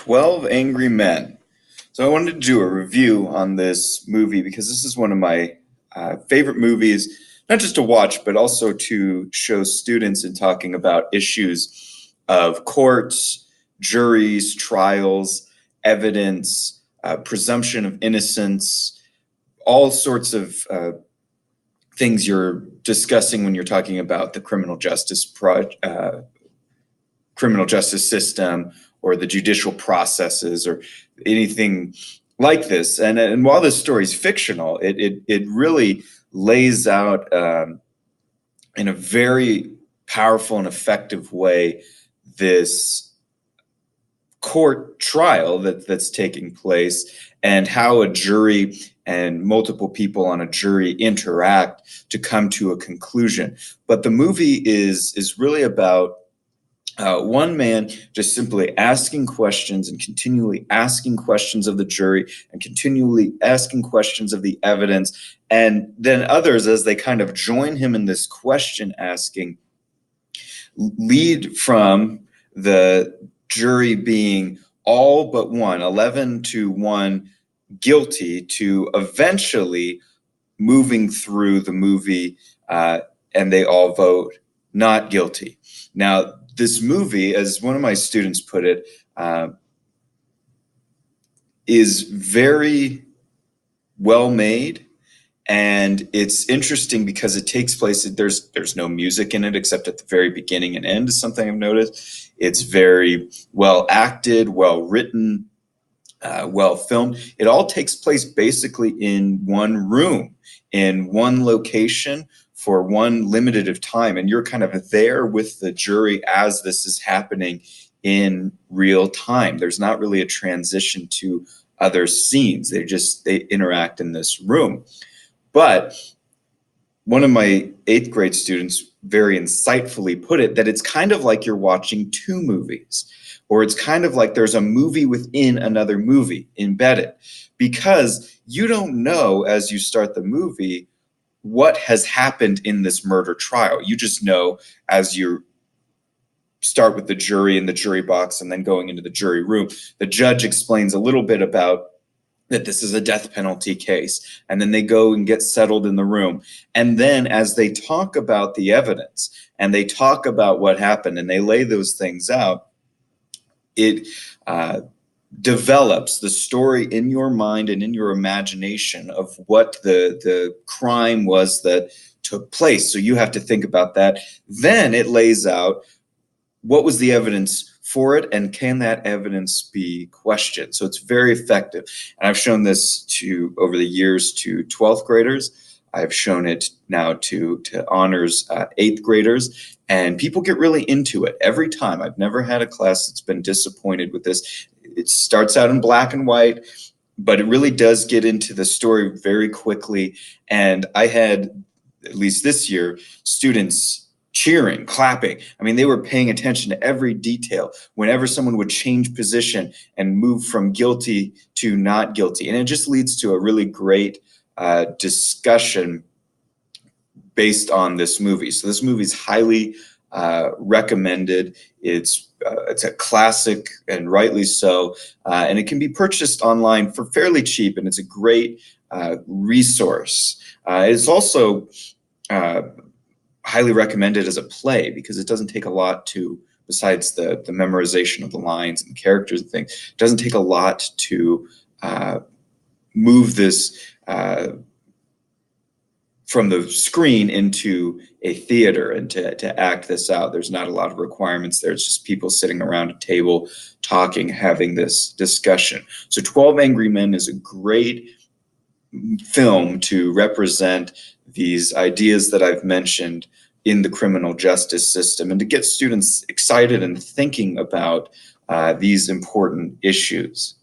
12 Angry Men. So I wanted to do a review on this movie because this is one of my favorite movies, not just to watch, but also to show students in talking about issues of courts, juries, trials, evidence, presumption of innocence, all sorts of things you're discussing when you're talking about the criminal justice system or the judicial processes or anything like this. And while this story is fictional, it really lays out in a very powerful and effective way this court trial that's taking place and how a jury and multiple people on a jury interact to come to a conclusion. But the movie is really about one man just simply asking questions and continually asking questions of the jury and continually asking questions of the evidence. And then others, as they kind of join him in this question asking, lead from the jury being all but one, 11-1 guilty, to eventually moving through the movie and they all vote not guilty. Now, this movie, as one of my students put it, is very well made, and it's interesting because it takes place. There's no music in it except at the very beginning and end is something I've noticed. It's very well acted, well written, well filmed. It all takes place basically in one room, in one location, for one limited of time, and you're kind of there with the jury as this is happening in real time. There's not really a transition to other scenes. They interact in this room. But one of my 8th grade students very insightfully put it that it's kind of like you're watching two movies, or it's kind of like there's a movie within another movie embedded, because you don't know as you start the movie what has happened in this murder trial. You just know as you start with the jury in the jury box and then going into the jury room, the judge explains a little bit about that this is a death penalty case, and then they go and get settled in the room. And then as they talk about the evidence and they talk about what happened and they lay those things out, it develops the story in your mind and in your imagination of what the crime was that took place. So you have to think about that. Then it lays out what was the evidence for it, and can that evidence be questioned? So it's very effective. And I've shown this to, over the years, to 12th graders. I've shown it now to honors 8th graders, and people get really into it every time. I've never had a class that's been disappointed with this. It starts out in black and white, but it really does get into the story very quickly. And I had, at least this year, students cheering, clapping. I mean, they were paying attention to every detail whenever someone would change position and move from guilty to not guilty. And it just leads to a really great discussion based on this movie. So this movie is highly recommended. It's a classic, and rightly so, and it can be purchased online for fairly cheap, and it's a great resource. It's also highly recommended as a play because it doesn't take a lot to, besides the memorization of the lines and the characters and things, it doesn't take a lot to move this from the screen into a theater and to act this out. There's not a lot of requirements there. It's just people sitting around a table talking, having this discussion. So 12 Angry Men is a great film to represent these ideas that I've mentioned in the criminal justice system, and to get students excited and thinking about these important issues.